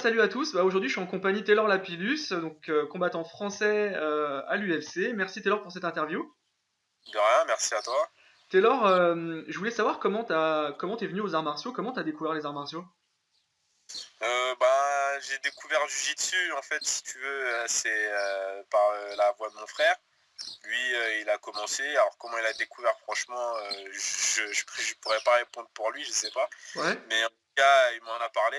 salut à tous. Aujourd'hui, je suis en compagnie de Taylor Lapillus, combattant français à l'UFC. Merci Taylor pour cette interview. De rien, merci à toi. Taylor, je voulais savoir comment t'es venu aux arts martiaux, comment t'as découvert les arts martiaux. J'ai découvert le Jiu-Jitsu, en fait, si tu veux, c'est par la voix de mon frère. Lui, il a commencé. Alors, comment il a découvert, franchement, je pourrais pas répondre pour lui, je sais pas. Ouais, Mais en tout cas, il m'en a parlé.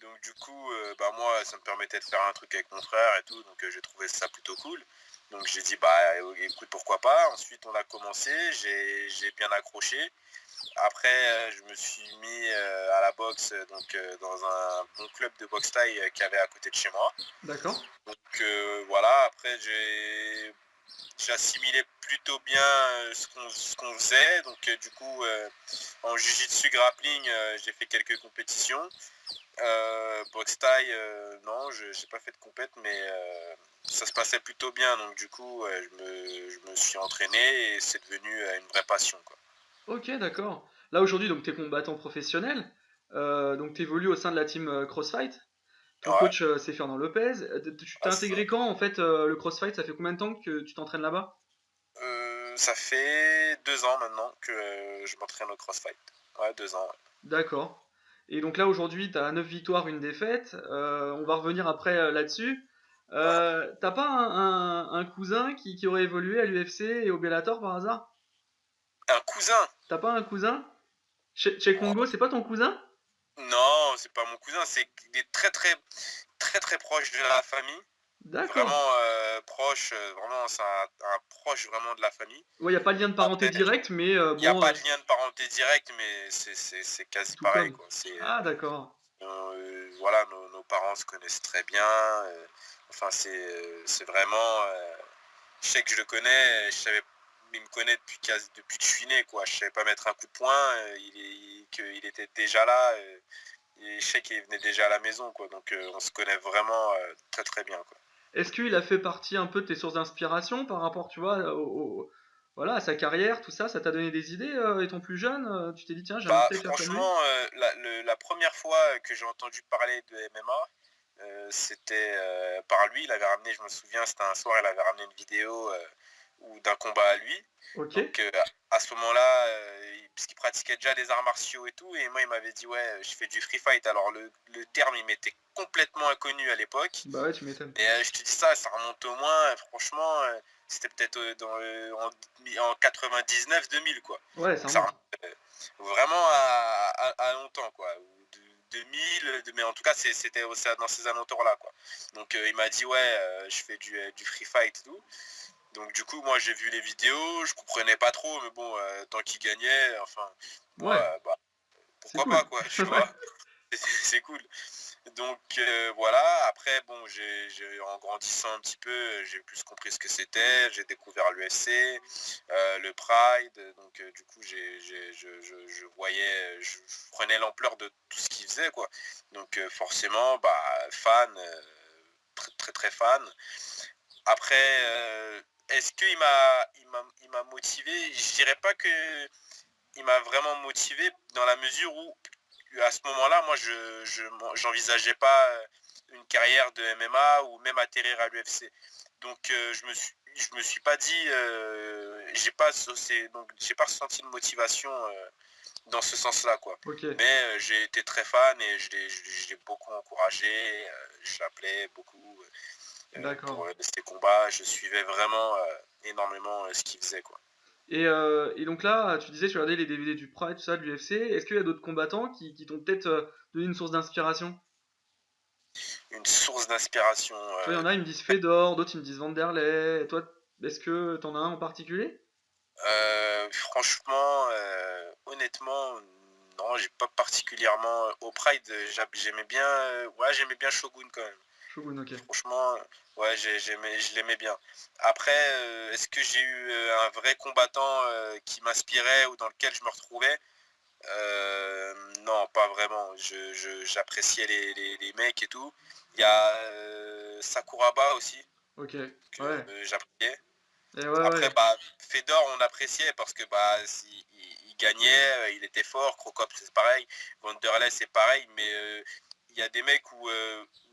Donc, du coup, moi, ça me permettait de faire un truc avec mon frère et tout. Donc, j'ai trouvé ça plutôt cool. Donc, j'ai dit, écoute, pourquoi pas. Ensuite, on a commencé. J'ai bien accroché. Après, je me suis mis à la boxe dans un bon club de boxe thaï qu'il y avait à côté de chez moi. d'accord. Voilà, après j'ai assimilé plutôt bien ce qu'on faisait. En jiu-jitsu grappling, j'ai fait quelques compétitions. Boxe thaï, non, j'ai pas fait de compète, mais ça se passait plutôt bien. Donc du coup, je me suis entraîné et c'est devenu une vraie passion, quoi. Ok, d'accord. Là aujourd'hui, donc t'es combattant professionnel, donc t'évolues au sein de la team Crossfight. Ton Ouais. coach c'est Fernand Lopez. Tu t'es Ah, c'est ça. intégré quand en fait le Crossfight? Ça fait combien de temps que tu t'entraînes là-bas? Ça fait 2 ans maintenant que je m'entraîne au CrossFight. Ouais, 2 ans. Ouais. D'accord. Et donc là aujourd'hui, tu as 9 victoires, une défaite. On va revenir après là-dessus. Ouais. T'as pas un cousin qui aurait évolué à l'UFC et au Bellator par hasard? Un cousin? T'as pas un cousin? Chez Congo, Oh, c'est pas ton cousin? non, c'est pas mon cousin, c'est qu'il est très très très très proche de la famille. D'accord. Vraiment proche, vraiment c'est un proche vraiment de la famille. Ouais, y a pas de lien de parenté Après, direct, mais il n'y a bon, pas de lien de parenté direct, mais c'est c'est quasi tout pareil, comme. quoi. Ah, d'accord. Voilà, nos parents se connaissent très bien. C'est vraiment. Je sais que je le connais, il me connaît depuis que je suis né, quoi. Je savais pas mettre un coup de poing, qu'il était déjà là, et je sais qu'il venait déjà à la maison, quoi. Donc on se connaît vraiment très très bien, quoi. Est-ce qu'il a fait partie un peu de tes sources d'inspiration par rapport, tu vois, voilà, à sa carrière, tout ça? Ça t'a donné des idées étant plus jeune? Tu t'es dit, tiens, j'aimerais peut-être faire comme lui? Franchement, la première fois que j'ai entendu parler de MMA, c'était par lui. Il avait ramené, je me souviens, c'était un soir, il avait ramené une vidéo d'un combat à lui. Ok. Donc à ce moment-là, puisqu'il pratiquait déjà des arts martiaux et tout, et moi il m'avait dit ouais, je fais du free fight. Alors le terme il m'était complètement inconnu à l'époque. Bah ouais, tu m'étonnes. Et je te dis ça remonte au moins, franchement, c'était peut-être en 99-2000 quoi. Ouais, Donc ça ça remonte. remonte vraiment à longtemps quoi. Ou 2000, mais en tout cas c'était dans ces alentours là quoi. Donc il m'a dit ouais, je fais du free fight et tout. Donc du coup, moi j'ai vu les vidéos, je comprenais pas trop, mais bon, tant qu'il gagnait, enfin, moi, Ouais, c'est pourquoi pas cool. quoi, tu Ouais. vois, c'est cool. Donc voilà, après bon, en grandissant un petit peu, j'ai plus compris ce que c'était, j'ai découvert l'UFC, le Pride, donc du coup je voyais, je prenais l'ampleur de tout ce qu'il faisait quoi. Donc forcément, fan, très très très fan. Après, est-ce qu'il m'a motivé? Je dirais pas que il m'a vraiment motivé dans la mesure où à ce moment-là, moi, j'envisageais pas une carrière de MMA ou même atterrir à l'UFC. Donc, je me suis pas dit, j'ai pas ressenti de motivation dans ce sens-là, quoi. Ok, Mais j'ai été très fan et je l'ai beaucoup encouragé, je l'appelais beaucoup pour d'accord. ces combats. Je suivais vraiment énormément ce qu'il faisait, quoi. Et donc là, tu disais, tu regardais les DVD du Pride, tout ça, de l'UFC. Est-ce qu'il y a d'autres combattants qui t'ont peut-être donné une source d'inspiration? Une source d'inspiration. Tu vois, il y en a, ils me disent Fedor, d'autres, ils me disent Vanderlei. Et toi, est-ce que t'en as un en particulier? Franchement, honnêtement, non, j'ai pas particulièrement. Au Pride, j'aimais bien, ouais, j'aimais bien Shogun quand même. Shogun, ok. Franchement, ouais, je l'aimais bien. Après, est-ce que j'ai eu un vrai combattant qui m'inspirait ou dans lequel je me retrouvais? Non, pas vraiment. J'appréciais les mecs et tout. Il y a Sakuraba aussi, Ok, que ouais. j'appréciais. Et ouais, Après, ouais. Fedor, on appréciait parce que il gagnait, il était fort. Crocop, c'est pareil. Vanderlei, c'est pareil. Mais il y a des mecs où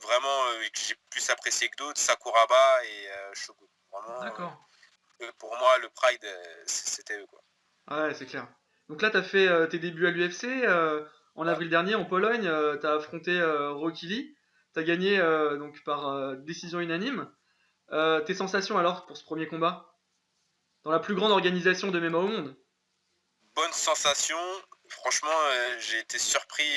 vraiment que j'ai plus apprécié que d'autres, Sakuraba et Shogun. Vraiment, D'accord. pour moi, le Pride, c'était eux, quoi. Ouais, c'est clair. Donc là, tu as fait tes débuts à l'UFC. En Ouais. avril dernier, en Pologne, tu as affronté Rocky Lee. Tu as gagné donc par décision unanime. Tes sensations alors pour ce premier combat? Dans la plus grande organisation de MMA au monde? Bonne sensation. Franchement, j'ai été surpris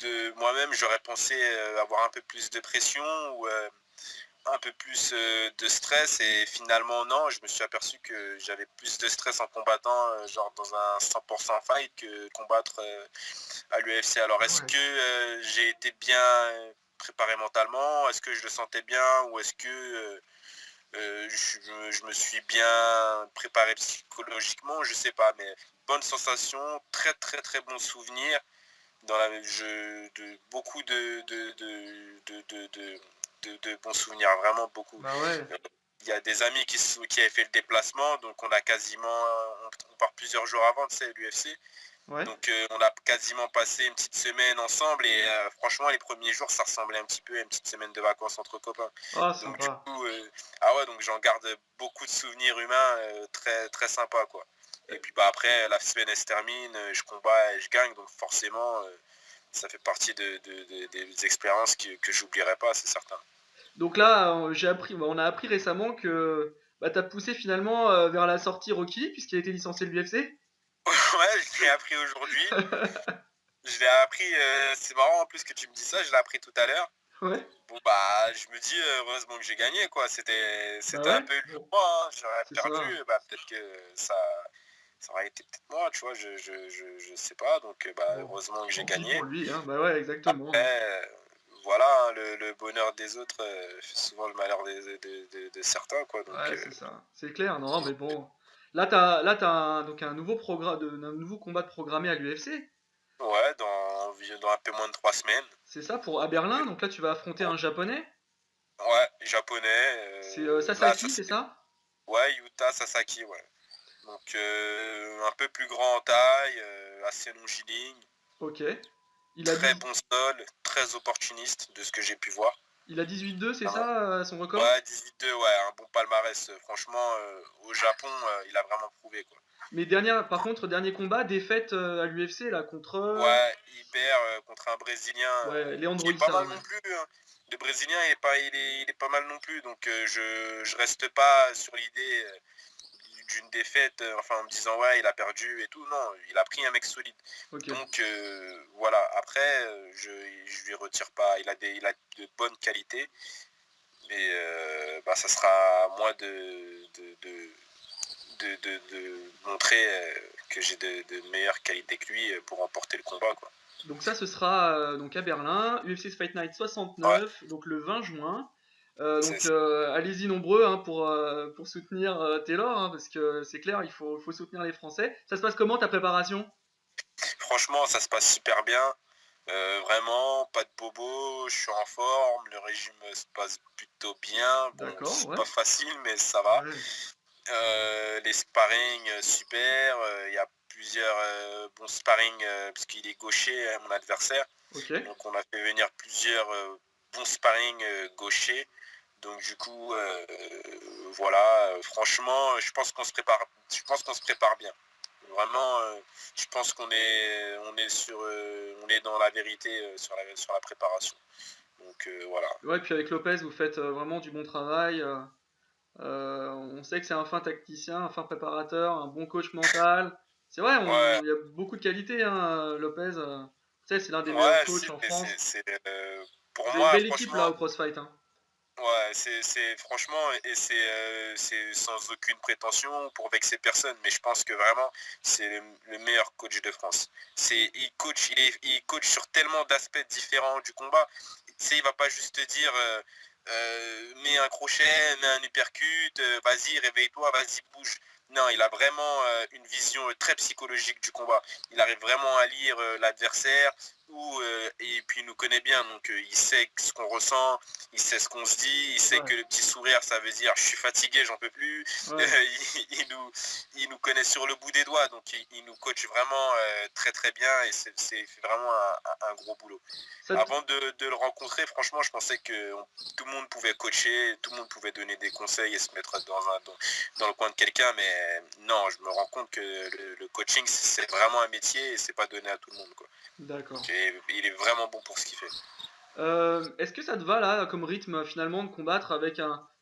de moi-même. J'aurais pensé avoir un peu plus de pression ou un peu plus de stress et finalement non, je me suis aperçu que j'avais plus de stress en combattant genre dans un 100% fight que combattre à l'UFC. Alors Ah est-ce ouais. que j'ai été bien préparé mentalement? Est-ce que je le sentais bien? Ou est-ce que je me suis bien préparé psychologiquement? Je sais pas, mais bonne sensation, très très très bon souvenir dans beaucoup de bons souvenirs, vraiment beaucoup. Bah ouais. Il y a des amis qui avaient fait le déplacement, donc on part plusieurs jours avant, tu sais, l'UFC. Ouais. Donc on a quasiment passé une petite semaine ensemble et franchement les premiers jours ça ressemblait un petit peu à une petite semaine de vacances entre copains. Ah, Donc du sympa. coup, ah ouais, donc j'en garde beaucoup de souvenirs humains très très sympas quoi. Et puis bah après la semaine elle se termine, je combats et je gagne, donc forcément ça fait partie des expériences que j'oublierai pas, c'est certain. Donc là, on a appris récemment que bah, tu as poussé finalement vers la sortie Rocky Lee, puisqu'il a été licencié de l'UFC. Ouais, je l'ai appris aujourd'hui. Je l'ai appris, c'est marrant en plus que tu me dis ça, je l'ai appris tout à l'heure. Ouais. Bon bah je me dis heureusement que j'ai gagné quoi, Bah c'était un ouais. peu dur Bon, pour moi, hein. J'aurais c'est perdu, ça. bah peut-être que ça aurait été peut-être moi, tu vois, je sais pas, donc bah Bon, heureusement que j'ai tant pis pour gagné. lui, hein. Bah ouais, exactement. Après voilà, hein, le bonheur des autres fait souvent le malheur de certains quoi, donc Ouais, c'est ça. C'est clair, non, mais bon. Là, t'as donc un nouveau un nouveau combat de programmé à l'UFC. ouais, dans un peu moins de 3 semaines. C'est ça pour à Berlin. Donc là, tu vas affronter un japonais. Ouais, japonais, C'est là ça Sasaki, c'est c'est ça? ouais, Yuta Sasaki, ouais. Donc un peu plus grand en taille, assez longiligne, Ok. Il a très 10 bon sol, très opportuniste de ce que j'ai pu voir. il a 18-2, c'est Hein. ça, son record? Ouais, 18-2, ouais, un bon palmarès. Franchement, au Japon, il a vraiment prouvé quoi. Mais par contre, dernier combat, défaite à l'UFC là contre Ouais, il perd contre un Brésilien ouais, Leandro qui est pas Issa, mal ouais. non plus, hein. Le Brésilien il est pas mal non plus, donc je reste pas sur l'idée d'une défaite, enfin en me disant ouais il a perdu et tout, non, il a pris un mec solide. Ok. Donc voilà, après je lui retire pas, il a de bonnes qualités, mais bah, ça sera à moi de montrer que j'ai de meilleures qualités que lui pour remporter le combat quoi. Donc ça, ce sera donc à Berlin, UFC Fight Night Ouais, 69, donc le 20 juin. c'est ça. Allez-y nombreux hein, pour soutenir Taylor, hein, parce que c'est clair, il faut soutenir les Français. Ça se passe comment ta préparation? Franchement, ça se passe super bien. Vraiment, pas de bobo, je suis en forme, le régime se passe plutôt bien. Bon, D'accord, c'est ouais. pas facile, mais ça va. Ouais. Les sparring, super. Il y a plusieurs bons sparring, puisqu'il est gaucher, mon adversaire. Ok. Donc, on a fait venir plusieurs bons sparring gauchers. Donc, du coup, voilà. Franchement, je pense qu'on se prépare bien. Vraiment, je pense on est dans la vérité sur la préparation. Donc voilà. Ouais, puis avec Lopez, vous faites vraiment du bon travail. On sait que c'est un fin tacticien, un fin préparateur, un bon coach mental. C'est vrai, Ouais, il y a beaucoup de qualités, hein, Lopez. Tu sais, c'est l'un des meilleurs ouais, coachs en France. pour Vous avez une moi, belle équipe là franchement, au CrossFight, hein. ouais, c'est franchement, et c'est sans aucune prétention pour vexer personne, mais je pense que vraiment, c'est le meilleur coach de France. Il coach sur tellement d'aspects différents du combat. Tu sais, il va pas juste te dire, mets un crochet, mets un uppercut, vas-y, réveille-toi, vas-y, bouge. Non, il a vraiment une vision très psychologique du combat. Il arrive vraiment à lire l'adversaire, et puis il nous connaît bien, donc il sait ce qu'on ressent, il sait ce qu'on se dit, il sait Ouais. que le petit sourire, ça veut dire je suis fatigué, j'en peux plus. Ouais. Il nous connaît sur le bout des doigts, donc il nous coach vraiment très très bien et c'est vraiment un gros boulot. Ça te- Avant de le rencontrer, franchement, je pensais que tout le monde pouvait coacher, tout le monde pouvait donner des conseils et se mettre dans le coin de quelqu'un, mais non, je me rends compte que le coaching, c'est vraiment un métier et c'est pas donné à tout le monde, quoi. D'accord. Il est vraiment bon pour ce qu'il fait. Est-ce que ça te va là comme rythme finalement de combattre avec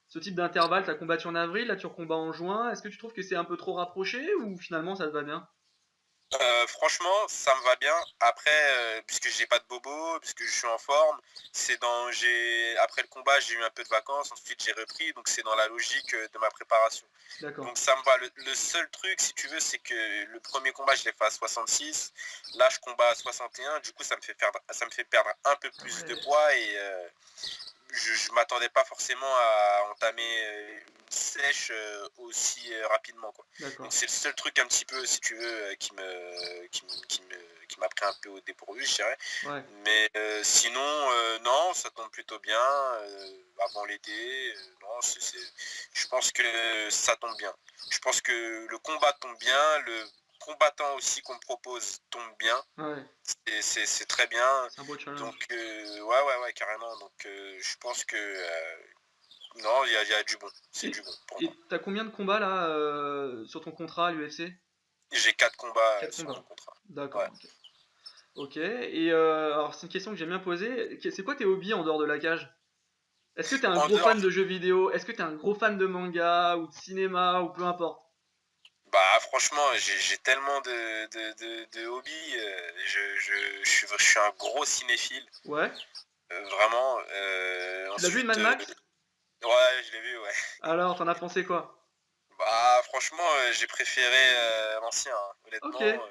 ce type d'intervalle? T'as combattu en avril, là tu recombats en juin. Est-ce que tu trouves que c'est un peu trop rapproché ou finalement ça te va bien? Franchement, ça me va bien. Après, puisque j'ai pas de bobo, puisque je suis en forme, après le combat, j'ai eu un peu de vacances, ensuite j'ai repris, donc c'est dans la logique de ma préparation. D'accord. Donc ça me va. Le seul truc, si tu veux, c'est que le premier combat, je l'ai fait à 66. Là, je combats à 61. Du coup, ça me fait perdre un peu Ah plus de ouais, poids et je m'attendais pas forcément à entamer une sèche aussi rapidement, quoi. Donc d'accord. c'est le seul truc un petit peu, si tu veux, qui m'a pris un peu au dépourvu, je dirais. Ouais. Mais sinon, non, ça tombe plutôt bien. Avant l'été, non, je pense que ça tombe bien. Je pense que le combat tombe bien, le combattant aussi qu'on me propose tombe bien. Ouais. C'est très bien. C'est un beau Donc, challenge. ouais, carrément. Donc, je pense que non, il y a du bon. C'est Et du bon pour moi. et t'as combien de combats là sur ton contrat à l'UFC? J'ai 4 combats 4 sur mon combats. contrat. D'accord. Ouais. Ok. Ok. Et alors c'est une question que j'aime bien poser. C'est quoi tes hobbies en dehors de la cage? Est-ce que t'es un En gros fan dehors, de jeux vidéo? Est-ce que t'es un gros fan de manga ou de cinéma ou peu importe? bah, franchement, j'ai tellement de hobbies. Je suis un gros cinéphile. Ouais. Vraiment. Tu l'as vu Mad Ensuite, Max? ouais, je l'ai vu, ouais. Alors, t'en as pensé quoi? Bah, franchement, j'ai préféré l'ancien, hein. Ok. Honnêtement,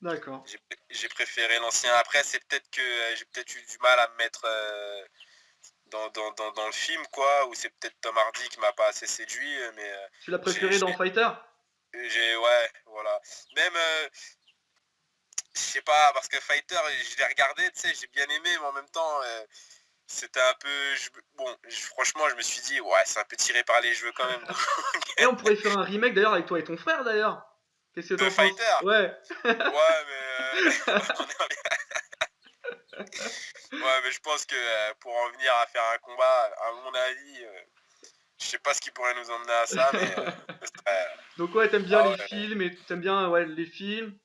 D'accord. j'ai préféré l'ancien. Après, c'est peut-être que j'ai peut-être eu du mal à me mettre dans le film, quoi, ou c'est peut-être Tom Hardy qui m'a pas assez séduit, mais Tu l'as j'ai, préféré dans j'ai, Fighter? ouais, voilà. Même, je sais pas, parce que Fighter, je l'ai regardé, tu sais, j'ai bien aimé, mais en même temps, c'était un peu, franchement, je me suis dit, ouais, c'est un peu tiré par les cheveux quand même. Eh, on pourrait faire un remake d'ailleurs avec toi et ton frère d'ailleurs. Qu'est-ce que De t'en penses? Fighter, Ouais. ouais, mais ouais, mais je pense que pour en venir à faire un combat, à mon avis, je sais pas ce qui pourrait nous emmener à ça, mais ce serait- Donc ouais, t'aimes bien ah les ouais, films et t'aimes bien ouais, les films.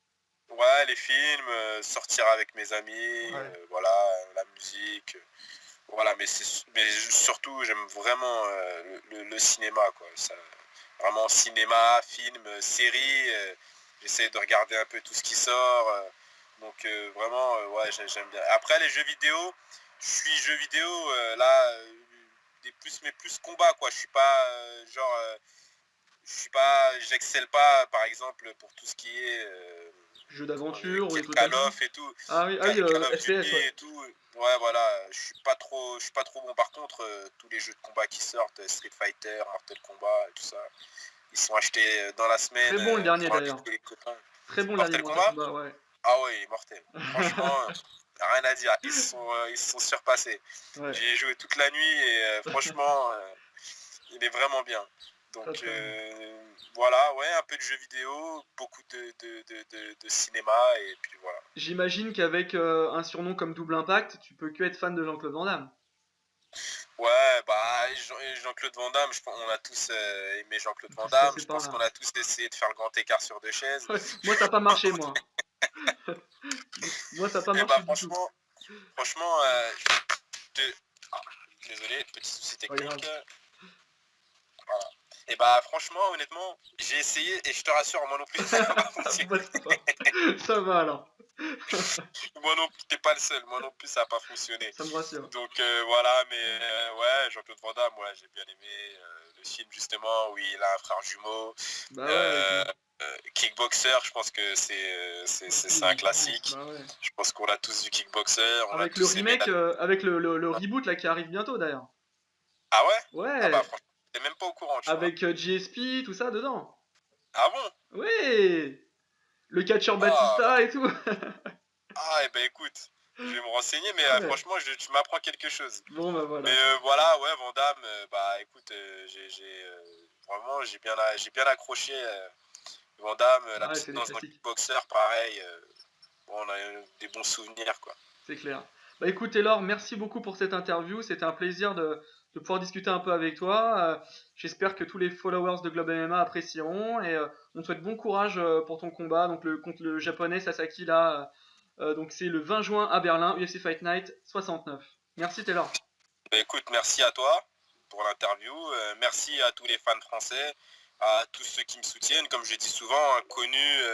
ouais, les films, sortir avec mes amis, Ouais. voilà, la musique, voilà, mais surtout j'aime vraiment le cinéma, quoi. Ça, vraiment cinéma, film, série, j'essaie de regarder un peu tout ce qui sort, donc vraiment, ouais, j'aime bien. Après les jeux vidéo, je suis jeux vidéo là, mais plus combat, quoi. Je suis pas je suis pas, j'excelle pas, par exemple, pour tout ce qui est Jeux d'aventure ou des trucs comme Call ça. of et tout, Ah oui, Call of FPS, Duty ouais. et tout. Ouais, voilà, je suis pas trop bon. Par contre, tous les jeux de combat qui sortent, Street Fighter, Mortal Kombat et tout ça, ils sont achetés dans la semaine Très bon le dernier pour d'ailleurs. inviter les copains. Très bon le dernier Mortal Mortal Kombat? Kombat, ouais. Ah ouais, mortel. Franchement, rien à dire. Ils se sont surpassés. Ouais, J'y ai joué toute la nuit et franchement, il est vraiment bien. très Donc très bien. voilà, ouais, un peu de jeux vidéo, beaucoup de cinéma et puis voilà. J'imagine qu'avec un surnom comme Double Impact, tu peux que être fan de Jean-Claude Van Damme. Ouais, bah Jean-Claude Van Damme, on a tous aimé On Jean-Claude est Van tous Damme. passés Je par pense qu'on là. a tous essayé de faire le grand écart sur deux chaises. Ouais, moi ça n'a pas marché, moi. Moi ça n'a pas Et bah marché du tout. franchement, te- ah, désolé, petit souci Pas grave. technique. Voilà. Et bah franchement, honnêtement, j'ai essayé et je te rassure, moi non plus, ça n'a pas fonctionné. Bah, ça va. Ça va alors. Moi non plus, t'es pas le seul, moi non plus, ça n'a pas fonctionné. Ça me rassure. Donc voilà, mais ouais, Jean-Claude Van Damme, ouais, j'ai bien aimé le film justement où il a un frère jumeau. Bah ouais, avec Euh, Kickboxer, je pense que c'est aussi un évidemment. classique. Bah ouais. Je pense qu'on a tous vu Kickboxer, on a Avec le tous aimé remake, avec le reboot là qui arrive bientôt d'ailleurs. Ah ouais? Ah bah Ouais, franchement, t'es même pas au courant, tu vois. avec GSP, tout ça dedans. Ah bon? Ouais, le catcheur Ah, Batista et tout. ah et bah écoute. je vais me renseigner, mais Ouais. franchement, tu m'apprends quelque chose. Bon, bah Mais voilà. voilà, ouais, Van Damme, bah écoute, vraiment, j'ai bien accroché Van Damme, la Ouais, petite c'est des danse dans classiques. Kickboxer, pareil. Bon, on a eu des bons souvenirs, quoi. C'est clair. Bah écoute, Taylor, merci beaucoup pour cette interview. C'était un plaisir de pouvoir discuter un peu avec toi. J'espère que tous les followers de Globe MMA apprécieront et on te souhaite bon courage pour ton combat donc contre le japonais Sasaki là. Donc c'est le 20 juin à Berlin, UFC Fight Night 69. Merci Taylor. Bah, écoute, merci à toi pour l'interview. Merci à tous les fans français, à tous ceux qui me soutiennent, comme je dis souvent, inconnus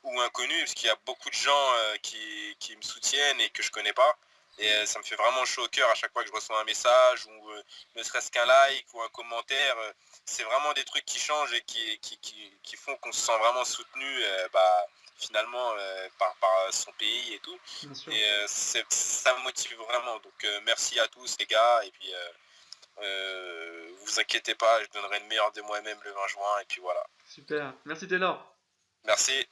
ou inconnus, parce qu'il y a beaucoup de gens qui me soutiennent et que je connais pas. Et ça me fait vraiment chaud au cœur à chaque fois que je reçois un message ou ne serait-ce qu'un like ou un commentaire. C'est vraiment des trucs qui changent et qui font qu'on se sent vraiment soutenu finalement par son pays et tout. Bien sûr. Et ça me motive vraiment. Donc merci à tous les gars. Et puis vous inquiétez pas, je donnerai le meilleur de moi-même le 20 juin. Et puis voilà. Super. Merci Taylor. Merci.